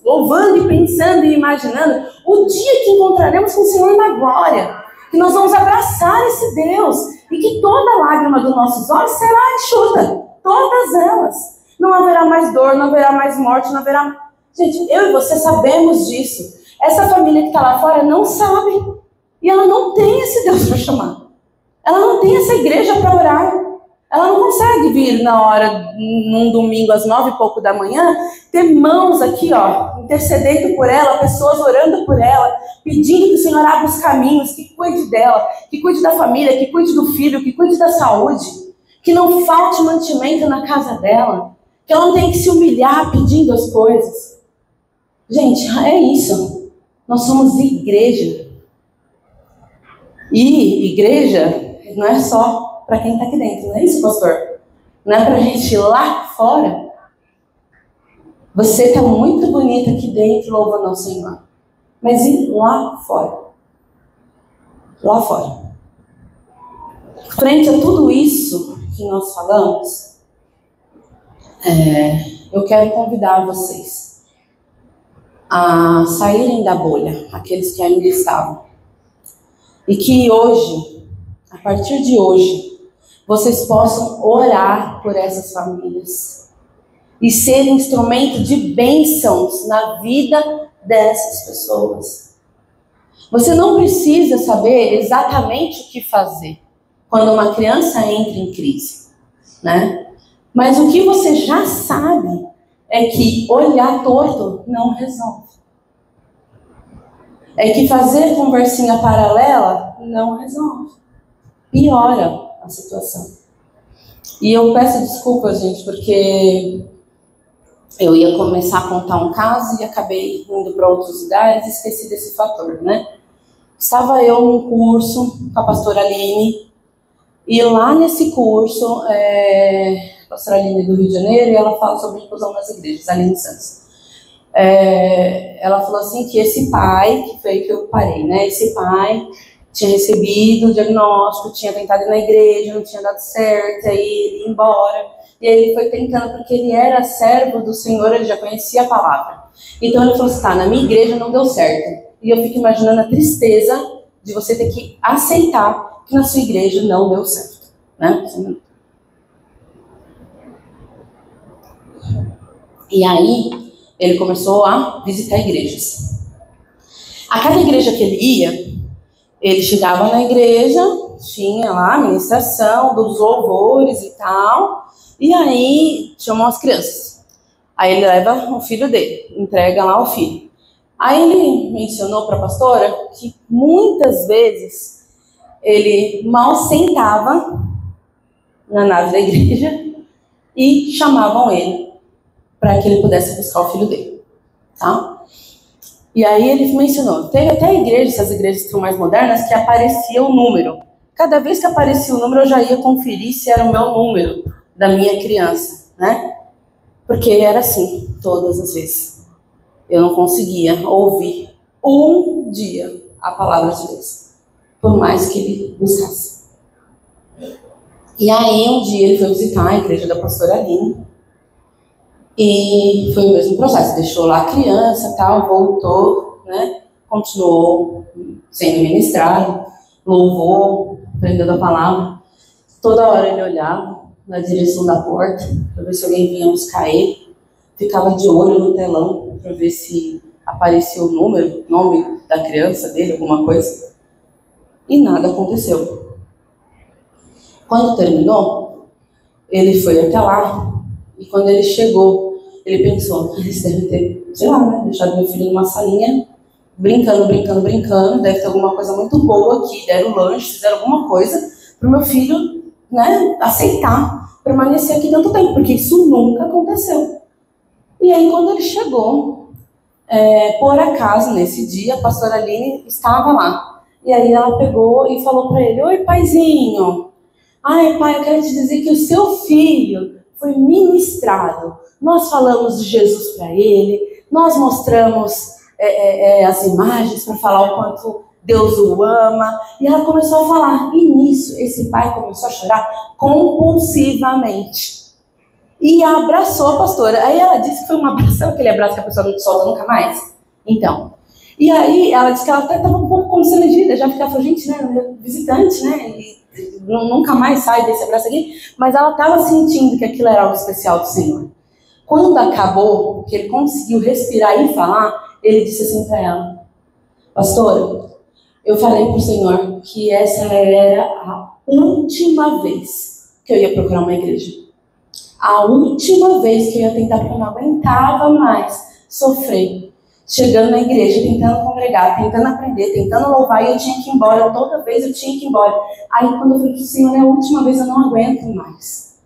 louvando e pensando e imaginando o dia que encontraremos com o Senhor na glória. Que nós vamos abraçar esse Deus. E que toda lágrima dos nossos olhos será enxuta. Todas elas. Não haverá mais dor, não haverá mais morte, não haverá... Gente, eu e você sabemos disso. Essa família que está lá fora não sabe. E ela não tem esse Deus para chamar. Ela não tem essa igreja para orar. Ela não consegue vir na hora, num domingo às 9 e pouco da manhã, ter mãos aqui, ó, intercedendo por ela, pessoas orando por ela, pedindo que o Senhor abra os caminhos, que cuide dela, que cuide da família, que cuide do filho, que cuide da saúde, que não falte mantimento na casa dela, que ela não tenha que se humilhar pedindo as coisas. Gente, é isso. Nós somos igreja. E igreja não é só para quem está aqui dentro, não é isso, pastor? Não é para a gente ir lá fora? Você está muito bonita aqui dentro, louvando ao Senhor. Mas e lá fora? Lá fora. Frente a tudo isso que nós falamos, eu quero convidar vocês a saírem da bolha, aqueles que ainda estavam. E que hoje, a partir de hoje, vocês possam orar por essas famílias e ser instrumento de bênçãos na vida dessas pessoas. Você não precisa saber exatamente o que fazer quando uma criança entra em crise, né? Mas o que você já sabe é que olhar torto não resolve. É que fazer conversinha paralela não resolve. Piora a situação. E eu peço desculpas, gente, porque eu ia começar a contar um caso e acabei indo para outros lugares e esqueci desse fator, né? Estava eu num curso com a pastora Aline, e lá nesse curso, a pastora Aline do Rio de Janeiro, e ela fala sobre inclusão nas igrejas, Aline Santos. Ela falou assim que esse pai, que foi que eu parei, né? Esse pai tinha recebido o diagnóstico, tinha tentado ir na igreja, não tinha dado certo, aí ele ia embora. E aí ele foi tentando, porque ele era servo do Senhor, ele já conhecia a palavra. Então ele falou assim, tá, na minha igreja não deu certo. E eu fico imaginando a tristeza de você ter que aceitar que na sua igreja não deu certo, né? E aí ele começou a visitar igrejas. A cada igreja que ele ia, ele chegava na igreja, tinha lá a ministração dos louvores e tal, e aí chamam as crianças. Aí ele leva o filho dele, entrega lá o filho. Aí ele mencionou para a pastora que muitas vezes ele mal sentava na nave da igreja e chamavam ele para que ele pudesse buscar o filho dele, tá? E aí ele mencionou, teve até igrejas, essas igrejas que são mais modernas, que aparecia o número. Cada vez que aparecia o número, eu já ia conferir se era o meu número da minha criança, né? Porque era assim, todas as vezes. Eu não conseguia ouvir um dia a palavra de Deus, por mais que ele buscasse. E aí um dia ele foi visitar a igreja da pastora Aline, e foi o mesmo processo, deixou lá a criança, tal, voltou, né? Continuou sendo ministrado, louvou, aprendendo a palavra. Toda hora ele olhava na direção da porta para ver se alguém vinha buscar ele, ficava de olho no telão para ver se aparecia o número, nome da criança dele, alguma coisa, e nada aconteceu. Quando terminou, ele foi até lá, e quando ele chegou, ele pensou, eles devem ter, sei lá, né, deixado meu filho numa salinha, brincando, deve ter alguma coisa muito boa aqui, deram lanche, fizeram alguma coisa para o meu filho, né, aceitar, permanecer aqui tanto tempo, porque isso nunca aconteceu. E aí quando ele chegou, por acaso, nesse dia, a pastora Aline estava lá. E aí ela pegou e falou para ele, oi paizinho, ai pai, eu quero te dizer que o seu filho foi ministrado. Nós falamos de Jesus para ele, nós mostramos as imagens para falar o quanto Deus o ama. E ela começou a falar. E nisso, esse pai começou a chorar compulsivamente. E abraçou a pastora. Aí ela disse que foi um abraço, sabe aquele abraço que a pessoa não solta nunca mais? Então. E aí ela disse que ela até estava um pouco constrangida, já ficava, gente, né, visitante, né? E nunca mais sai desse abraço aqui, mas ela estava sentindo que aquilo era algo especial do Senhor. Quando acabou, que ele conseguiu respirar e falar, ele disse assim para ela, pastora, eu falei para o Senhor que essa era a última vez que eu ia procurar uma igreja. A última vez que eu ia tentar, porque eu não aguentava mais sofrer. Chegando na igreja, tentando congregar, tentando aprender, tentando louvar, e eu tinha que ir embora, toda vez eu tinha que ir embora. Aí quando eu falei para o Senhor, é a última vez, eu não aguento mais.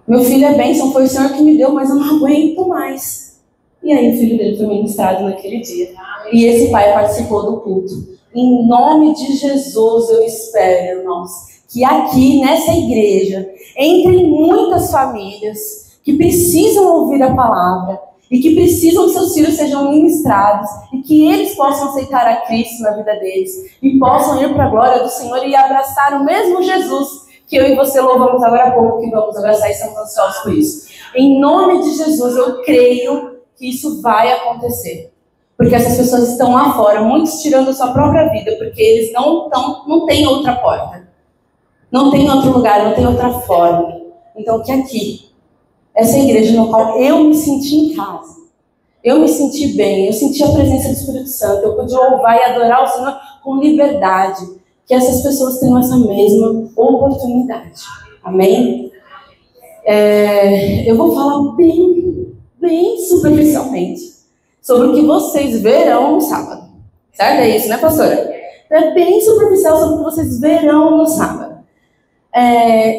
Meu filho é bênção, foi o Senhor que me deu, mas eu não aguento mais. E aí o filho dele foi ministrado naquele dia. E esse pai participou do culto. Em nome de Jesus eu espero, irmãos, que aqui nessa igreja, entre muitas famílias que precisam ouvir a palavra, e que precisam que seus filhos sejam ministrados, e que eles possam aceitar a Cristo na vida deles, e possam ir para a glória do Senhor e abraçar o mesmo Jesus que eu e você louvamos agora há pouco, que vamos abraçar e estamos ansiosos por isso. Em nome de Jesus, eu creio que isso vai acontecer. Porque essas pessoas estão lá fora, muitos tirando a sua própria vida, porque eles não têm outra porta. Não tem outro lugar, não tem outra forma. Então, que aqui, essa igreja no qual eu me senti em casa, eu me senti bem, eu senti a presença do Espírito Santo, eu pude louvar e adorar o Senhor com liberdade, que essas pessoas tenham essa mesma oportunidade. Amém? Eu vou falar bem superficialmente sobre o que vocês verão no sábado. Certo? É isso, né, pastora? É bem superficial sobre o que vocês verão no sábado.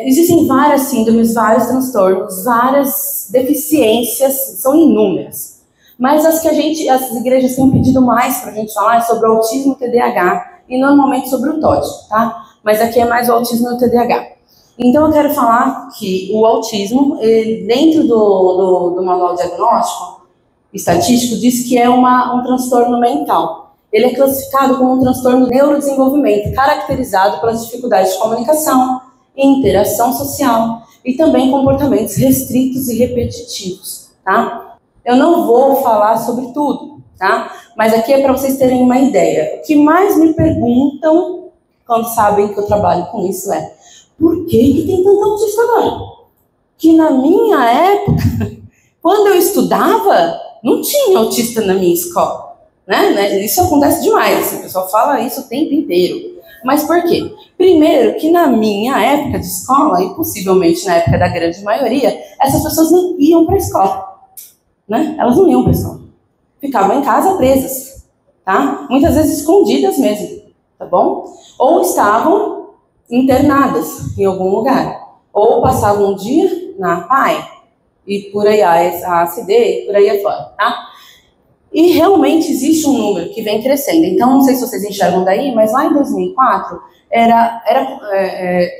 Existem várias síndromes, vários transtornos, várias deficiências, são inúmeras. Mas as que as igrejas têm pedido mais para a gente falar é sobre o autismo e o TDAH, e normalmente sobre o TOD, tá? Mas aqui é mais o autismo e o TDAH. Então eu quero falar que o autismo, dentro do manual diagnóstico estatístico, diz que é um transtorno mental. Ele é classificado como um transtorno de neurodesenvolvimento, caracterizado pelas dificuldades de comunicação, interação social e também comportamentos restritos e repetitivos, tá? Eu não vou falar sobre tudo, tá? Mas aqui é para vocês terem uma ideia. O que mais me perguntam, quando sabem que eu trabalho com isso, é: por que tem tanto autista agora? Que na minha época, quando eu estudava, não tinha autista na minha escola, né? Isso acontece demais, o pessoal fala isso o tempo inteiro. Mas por quê? Primeiro, que na minha época de escola, e possivelmente na época da grande maioria, essas pessoas não iam para a escola, né? Elas não iam para a escola. Ficavam em casa presas, tá? Muitas vezes escondidas mesmo, tá bom? Ou estavam internadas em algum lugar, ou passavam um dia na PAI, e por aí a ACD, e por aí afora, tá? E realmente existe um número que vem crescendo. Então, não sei se vocês enxergam daí, mas lá em 2004,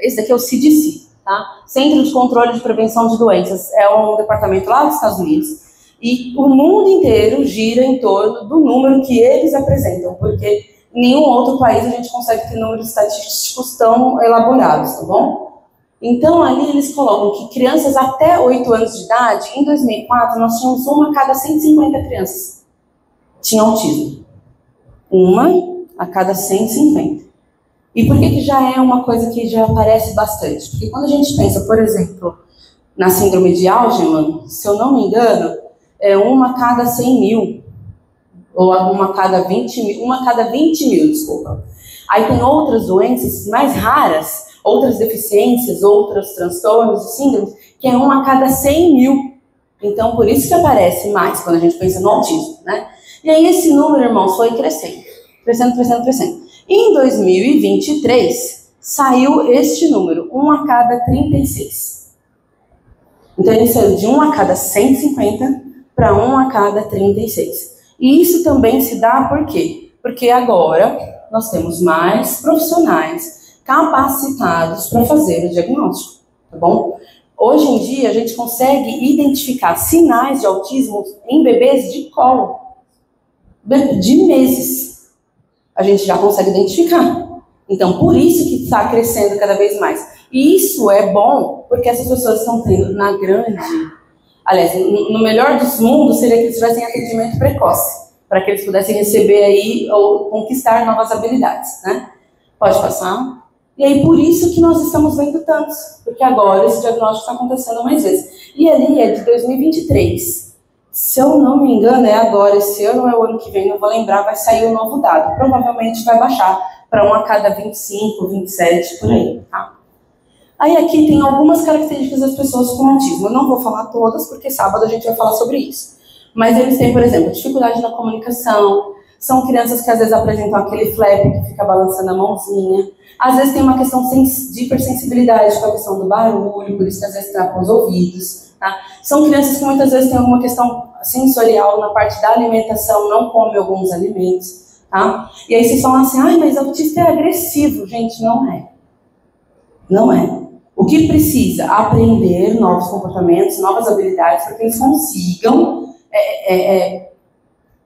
esse daqui é o CDC, tá? Centro de Controle de Prevenção de Doenças. É um departamento lá dos Estados Unidos. E o mundo inteiro gira em torno do número que eles apresentam, porque em nenhum outro país a gente consegue ter números estatísticos tão elaborados, tá bom? Então, ali eles colocam que crianças até 8 anos de idade, em 2004, nós tínhamos uma a cada 150 crianças. Tinha autismo. Uma a cada 150. E por que já é uma coisa que já aparece bastante? Porque quando a gente pensa, por exemplo, na síndrome de Alzheimer, se eu não me engano, é uma a cada 100 mil. Ou uma a cada 20 mil. Uma a cada 20 mil, desculpa. Aí tem outras doenças mais raras, outras deficiências, outros transtornos e síndromes, que é uma a cada 100 mil. Então, por isso que aparece mais quando a gente pensa no autismo, né? E aí esse número, irmãos, foi crescendo. E em 2023, saiu este número, 1 a cada 36. Então ele saiu de 1 a cada 150 para 1 a cada 36. E isso também se dá por quê? Porque agora nós temos mais profissionais capacitados para fazer o diagnóstico, tá bom? Hoje em dia a gente consegue identificar sinais de autismo em bebês de colo. De meses, a gente já consegue identificar. Então, por isso que está crescendo cada vez mais. E isso é bom, porque essas pessoas estão tendo, aliás, no melhor dos mundos, seria que eles tivessem atendimento precoce, para que eles pudessem receber aí, ou conquistar novas habilidades, né? Pode passar. E aí, por isso que nós estamos vendo tantos, porque agora esse diagnóstico está acontecendo mais vezes. E ali é de 2023. Se eu não me engano, é agora, esse ano ou é o ano que vem, não vou lembrar, vai sair um novo dado. Provavelmente vai baixar para 1 a cada 25, 27, por aí, tá? Aí aqui tem algumas características das pessoas com autismo. Eu não vou falar todas, porque sábado a gente vai falar sobre isso. Mas eles têm, por exemplo, dificuldade na comunicação, são crianças que às vezes apresentam aquele flap que fica balançando a mãozinha. Às vezes tem uma questão de hipersensibilidade com a questão do barulho, por isso que às vezes trapam os ouvidos. Tá? São crianças que muitas vezes têm alguma questão sensorial na parte da alimentação, não comem alguns alimentos. Tá? E aí vocês falam assim, mas autista é agressivo. Gente, não é. Não é. O que precisa? Aprender novos comportamentos, novas habilidades, para que eles consigam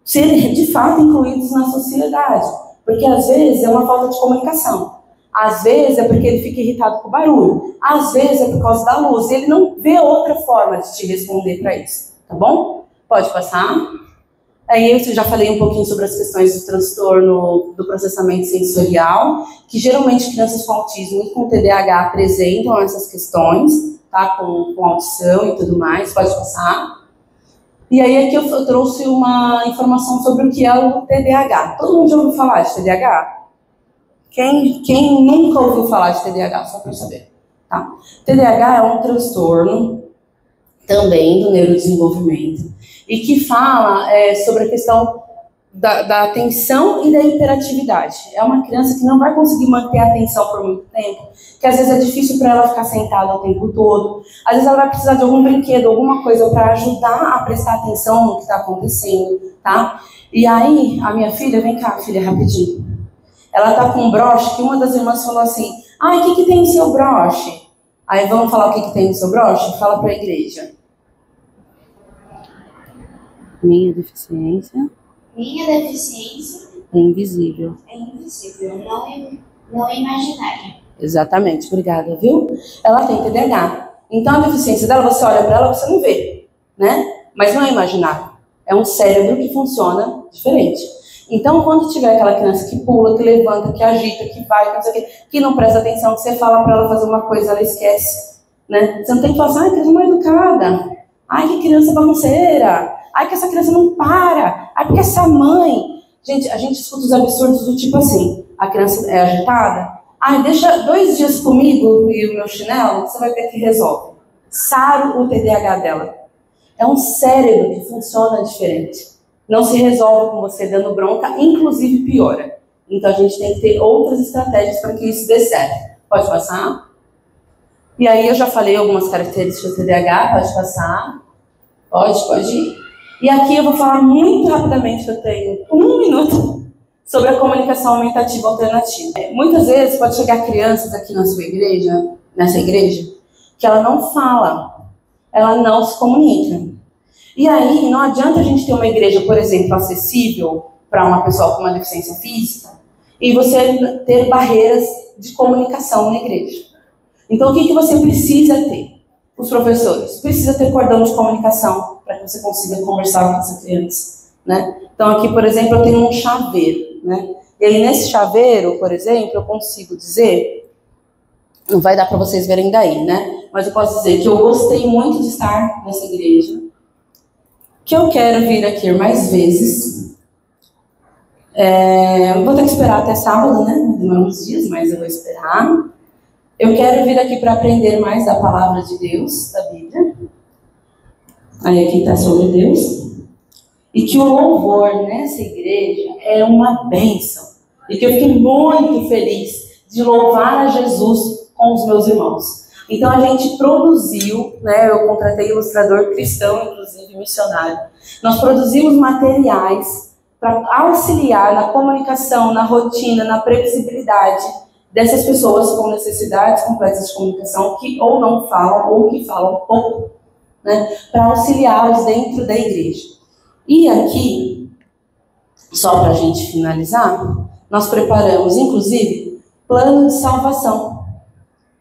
ser de fato incluídos na sociedade. Porque às vezes é uma falta de comunicação. Às vezes é porque ele fica irritado com o barulho. Às vezes é por causa da luz. Ele não vê outra forma de te responder para isso. Tá bom? Pode passar. Aí eu já falei um pouquinho sobre as questões do transtorno do processamento sensorial, que geralmente crianças com autismo e com TDAH apresentam essas questões, tá? Com audição e tudo mais, pode passar. E aí aqui eu trouxe uma informação sobre o que é o TDAH. Todo mundo já ouviu falar de TDAH? Quem nunca ouviu falar de TDAH, só para eu saber. Tá? TDAH é um transtorno também do neurodesenvolvimento e que fala sobre a questão da atenção e da hiperatividade. É uma criança que não vai conseguir manter a atenção por muito tempo, que às vezes é difícil para ela ficar sentada o tempo todo, às vezes ela vai precisar de algum brinquedo, alguma coisa para ajudar a prestar atenção no que está acontecendo, tá? E aí, a minha filha, vem cá, filha, rapidinho. Ela tá com um broche que uma das irmãs falou assim, o que tem no seu broche? Aí vamos falar o que tem no seu broche? Fala para a igreja. Minha deficiência é invisível. É invisível, não é imaginária. Exatamente, obrigada, viu? Ela tem TDAH. Então a deficiência dela, você olha para ela, você não vê, né? Mas não é imaginário. É um cérebro que funciona diferente. Então, quando tiver aquela criança que pula, que levanta, que agita, que vai, que não sei o quê, que não presta atenção, que você fala para ela fazer uma coisa, ela esquece, né? Você não tem que falar assim, criança mal educada. Que criança bagunceira. Que essa criança não para. Porque essa mãe... Gente, a gente escuta os absurdos do tipo assim, a criança é agitada, deixa 2 dias comigo e o meu chinelo, você vai ver que resolve. Saro o TDAH dela. É um cérebro que funciona diferente. Não se resolve com você dando bronca, inclusive piora. Então a gente tem que ter outras estratégias para que isso dê certo. Pode passar? E aí eu já falei algumas características do TDAH, pode passar? Pode ir. E aqui eu vou falar muito rapidamente, que eu tenho 1 minuto, sobre a comunicação aumentativa alternativa. Muitas vezes pode chegar crianças aqui na sua igreja, nessa igreja, que ela não fala, ela não se comunica. E aí não adianta a gente ter uma igreja, por exemplo, acessível para uma pessoa com uma deficiência física e você ter barreiras de comunicação na igreja. Então o que você precisa ter? Os professores. Precisa ter cordão de comunicação para que você consiga conversar com essa criança, né? Então aqui, por exemplo, eu tenho um chaveiro, né? E aí nesse chaveiro, por exemplo, eu consigo dizer, não vai dar para vocês verem daí, né? Mas eu posso dizer que eu gostei muito de estar nessa igreja, que eu quero vir aqui mais vezes. Vou ter que esperar até sábado, né? Não uns dias, mas eu vou esperar. Eu quero vir aqui para aprender mais da palavra de Deus, da Bíblia. Aí aqui está sobre Deus. E que o louvor nessa igreja é uma bênção. E que eu fiquei muito feliz de louvar a Jesus com os meus irmãos. Então a gente produziu, né? Eu contratei ilustrador cristão, inclusive missionário. Nós produzimos materiais para auxiliar na comunicação, na rotina, na previsibilidade dessas pessoas com necessidades complexas de comunicação que ou não falam ou que falam pouco, né, para auxiliá-los dentro da igreja. E aqui, só para a gente finalizar, nós preparamos, inclusive, plano de salvação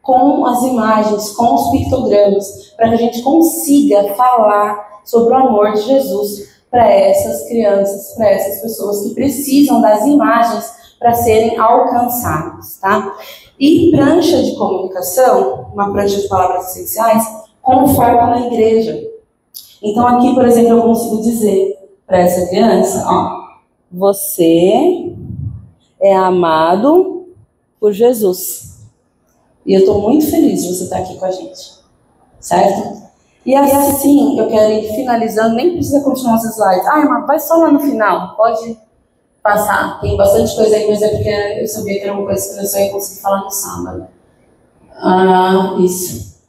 com as imagens, com os pictogramas, para que a gente consiga falar sobre o amor de Jesus para essas crianças, para essas pessoas que precisam das imagens para serem alcançados, tá? E prancha de comunicação, uma prancha de palavras essenciais, com foco na igreja. Então aqui, por exemplo, eu consigo dizer para essa criança, você é amado por Jesus. E eu estou muito feliz de você estar aqui com a gente, certo? E assim, eu quero ir finalizando, nem precisa continuar os slides. Mas vai só lá no final, pode passar, tem bastante coisa aí, mas é porque eu sabia que era uma coisa que eu só ia conseguir falar no sábado. Isso.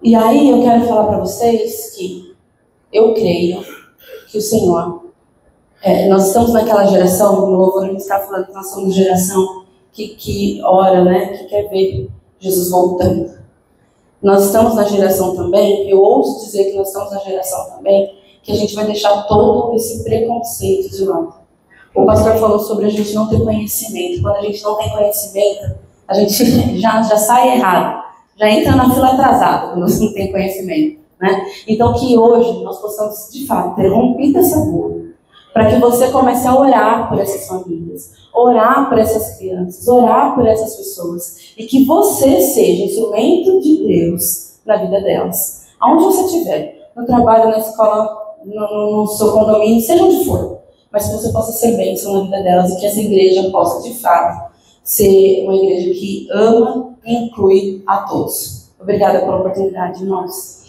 E aí eu quero falar para vocês que eu creio que o Senhor, nós estamos naquela geração, no louvor a gente está falando que nós somos geração que ora, né, que quer ver Jesus voltando. Nós estamos na geração também, eu ouso dizer que nós estamos na geração também, que a gente vai deixar todo esse preconceito de lado. O pastor falou sobre a gente não ter conhecimento. Quando a gente não tem conhecimento, a gente já sai errado. Já entra na fila atrasada quando você não tem conhecimento, né? Então que hoje nós possamos, de fato, ter rompido essa bolha. para que você comece a orar por essas famílias, orar por essas crianças, orar por essas pessoas, e que você seja instrumento de Deus na vida delas. Aonde você estiver, no trabalho, na escola, no seu condomínio, seja onde for, mas que você possa ser bênção na vida delas e que essa igreja possa, de fato, ser uma igreja que ama e inclui a todos. Obrigada pela oportunidade, irmãos.